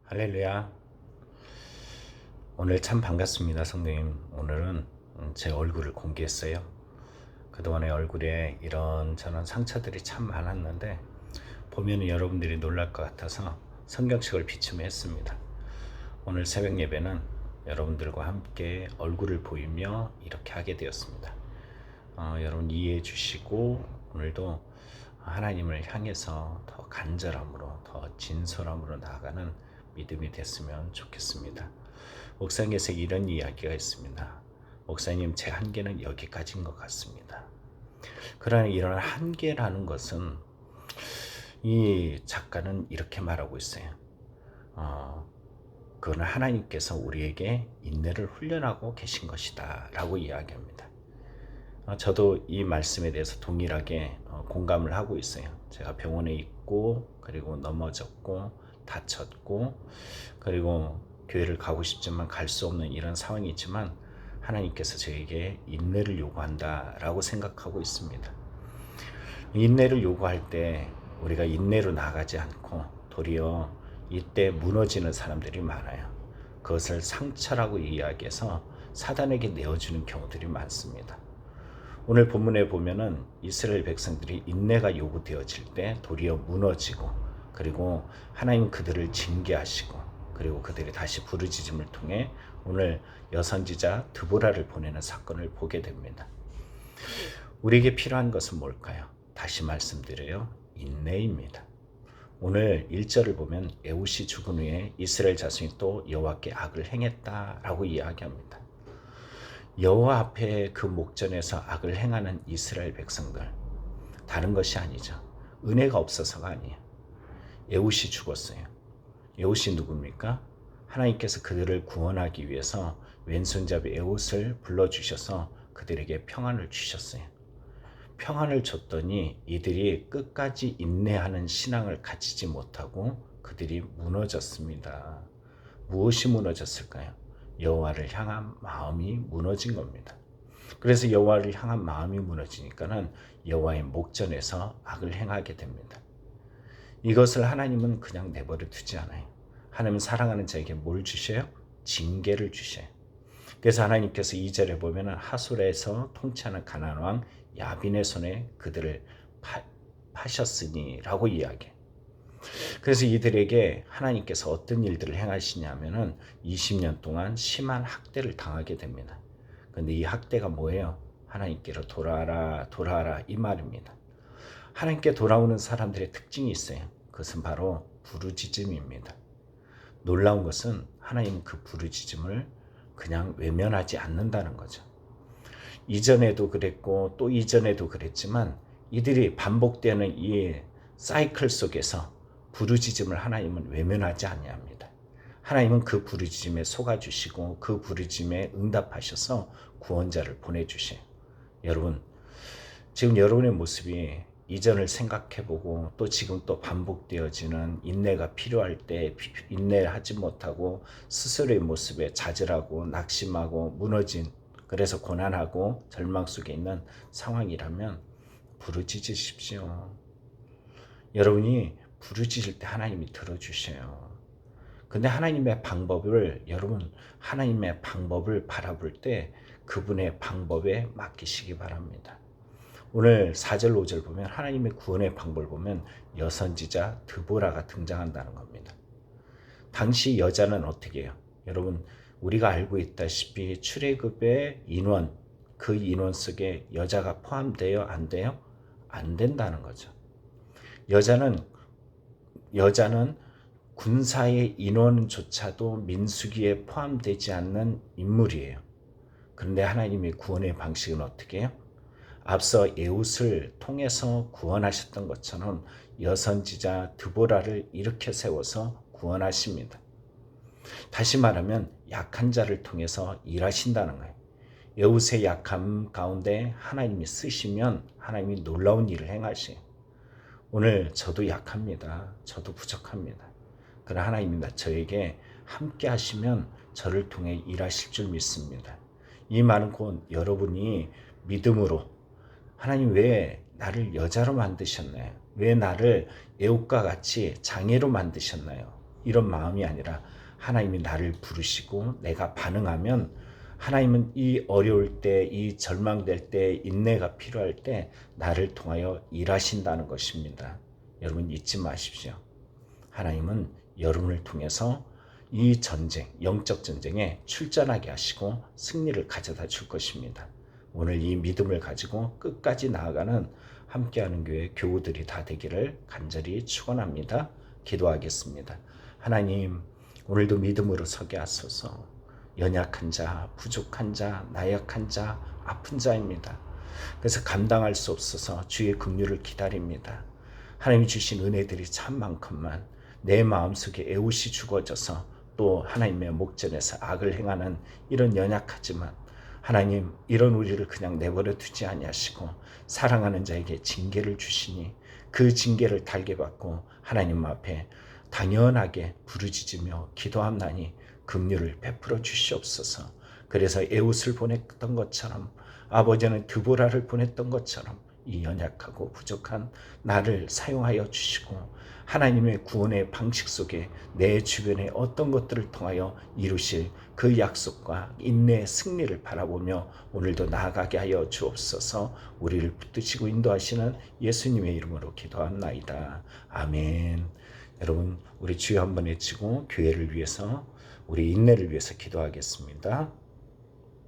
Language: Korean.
할렐루야. 오늘 참 반갑습니다, 성도님. 오늘은 제 얼굴을 공개했어요. 그동안의 얼굴에 이런저런 상처들이 참 많았는데 보면 여러분들이 놀랄 것 같아서 성경책을 비춤했습니다. 오늘 새벽 예배는 여러분들과 함께 얼굴을 보이며 이렇게 하게 되었습니다. 여러분 이해해 주시고 오늘도 하나님을 향해서 더 간절함으로 더 진솔함으로 나아가는 믿음이 됐으면 좋겠습니다. 목사님께서 이런 이야기가 있습니다. 목사님, 제 한계는 여기까지인 것 같습니다. 그러나 이런 한계라는 것은 이 작가는 이렇게 말하고 있어요. 그거는 하나님께서 우리에게 인내를 훈련하고 계신 것이다 라고 이야기합니다. 저도 이 말씀에 대해서 동일하게 공감을 하고 있어요. 제가 병원에 있고 그리고 넘어졌고 다쳤고 그리고 교회를 가고 싶지만 갈 수 없는 이런 상황이 있지만 하나님께서 저에게 인내를 요구한다라고 생각하고 있습니다. 인내를 요구할 때 우리가 인내로 나가지 않고 도리어 이때 무너지는 사람들이 많아요. 그것을 상처라고 이야기해서 사단에게 내어주는 경우들이 많습니다. 오늘 본문에 보면은 이스라엘 백성들이 인내가 요구되어질 때 도리어 무너지고 그리고 하나님 그들을 징계하시고 그리고 그들이 다시 부르짖음을 통해 오늘 여선지자 드보라를 보내는 사건을 보게 됩니다. 우리에게 필요한 것은 뭘까요? 다시 말씀드려요. 인내입니다. 오늘 1절을 보면 에훗이 죽은 후에 이스라엘 자손이 또 여호와께 악을 행했다라고 이야기합니다. 여호와 앞에 그 목전에서 악을 행하는 이스라엘 백성들, 다른 것이 아니죠. 은혜가 없어서가 아니에요. 에훗이 죽었어요. 에훗이 누굽니까? 하나님께서 그들을 구원하기 위해서 왼손잡이 에훗을 불러주셔서 그들에게 평안을 주셨어요. 평안을 줬더니 이들이 끝까지 인내하는 신앙을 가지지 못하고 그들이 무너졌습니다. 무엇이 무너졌을까요? 여호와를 향한 마음이 무너진 겁니다. 그래서 여호와를 향한 마음이 무너지니까는 여호와의 목전에서 악을 행하게 됩니다. 이것을 하나님은 그냥 내버려 두지 않아요. 하나님은 사랑하는 자에게 뭘 주셔요? 징계를 주셔요. 그래서 하나님께서 2절에 보면 하솔에서 통치하는 가나안 왕 야빈의 손에 그들을 파셨으니 라고 이야기해요. 그래서 이들에게 하나님께서 어떤 일들을 행하시냐면은 20년 동안 심한 학대를 당하게 됩니다. 그런데 이 학대가 뭐예요? 하나님께로 돌아와라, 돌아와라 이 말입니다. 하나님께 돌아오는 사람들의 특징이 있어요. 그것은 바로 부르짖음입니다. 놀라운 것은 하나님은 그 부르짖음을 그냥 외면하지 않는다는 거죠. 이전에도 그랬고 또 이전에도 그랬지만 이들이 반복되는 이 사이클 속에서 부르짖음을 하나님은 외면하지 아니합니다. 하나님은 그 부르짖음에 속아주시고 그 부르짖음에 응답하셔서 구원자를 보내주셔요. 여러분, 지금 여러분의 모습이 이전을 생각해보고 또 지금 또 반복되어지는 인내가 필요할 때 인내하지 못하고 스스로의 모습에 좌절하고 낙심하고 무너진 그래서 고난하고 절망 속에 있는 상황이라면 부르짖으십시오. 여러분이 부르짖을 때 하나님이 들어주셔요. 근데 하나님의 방법을 여러분 하나님의 방법을 바라볼 때 그분의 방법에 맡기시기 바랍니다. 오늘 4절 5절 보면 하나님의 구원의 방법을 보면 여선지자 드보라가 등장한다는 겁니다. 당시 여자는 어떻게 해요? 여러분 우리가 알고 있다시피 출애굽의 인원 그 인원 속에 여자가 포함돼요? 안 돼요? 안 된다는 거죠. 여자는 군사의 인원조차도 민수기에 포함되지 않는 인물이에요. 그런데 하나님의 구원의 방식은 어떻게 해요? 앞서 에훗을 통해서 구원하셨던 것처럼 여선지자 드보라를 일으켜 세워서 구원하십니다. 다시 말하면 약한 자를 통해서 일하신다는 거예요. 에훗의 약함 가운데 하나님이 쓰시면 하나님이 놀라운 일을 행하셔요. 오늘 저도 약합니다. 저도 부족합니다. 그러나 하나님이 저에게 함께 하시면 저를 통해 일하실 줄 믿습니다. 이 말은 곧 여러분이 믿음으로 하나님 왜 나를 여자로 만드셨나요? 왜 나를 에훗과 같이 장애로 만드셨나요? 이런 마음이 아니라 하나님이 나를 부르시고 내가 반응하면 하나님은 이 어려울 때, 이 절망될 때, 인내가 필요할 때 나를 통하여 일하신다는 것입니다. 여러분 잊지 마십시오. 하나님은 여러분을 통해서 이 전쟁, 영적 전쟁에 출전하게 하시고 승리를 가져다 줄 것입니다. 오늘 이 믿음을 가지고 끝까지 나아가는 함께하는 교회 교우들이 다 되기를 간절히 축원합니다. 기도하겠습니다. 하나님, 오늘도 믿음으로 서게 하소서. 연약한 자, 부족한 자, 나약한 자, 아픈 자입니다. 그래서 감당할 수 없어서 주의 긍휼을 기다립니다. 하나님이 주신 은혜들이 참 많건만 내 마음속에 애웃이 죽어져서 또 하나님의 목전에서 악을 행하는 이런 연약하지만 하나님 이런 우리를 그냥 내버려 두지 아니하시고 사랑하는 자에게 징계를 주시니 그 징계를 달게 받고 하나님 앞에 당연하게 부르짖으며 기도함나니 긍휼을 베풀어 주시옵소서. 그래서 에웃을 보냈던 것처럼 아버지는 드보라를 보냈던 것처럼 이 연약하고 부족한 나를 사용하여 주시고 하나님의 구원의 방식 속에 내 주변의 어떤 것들을 통하여 이루실 그 약속과 인내의 승리를 바라보며 오늘도 나아가게 하여 주옵소서. 우리를 붙드시고 인도하시는 예수님의 이름으로 기도합나이다. 아멘. 여러분 우리 주여 한번 외치고 교회를 위해서 우리 인내를 위해서 기도하겠습니다.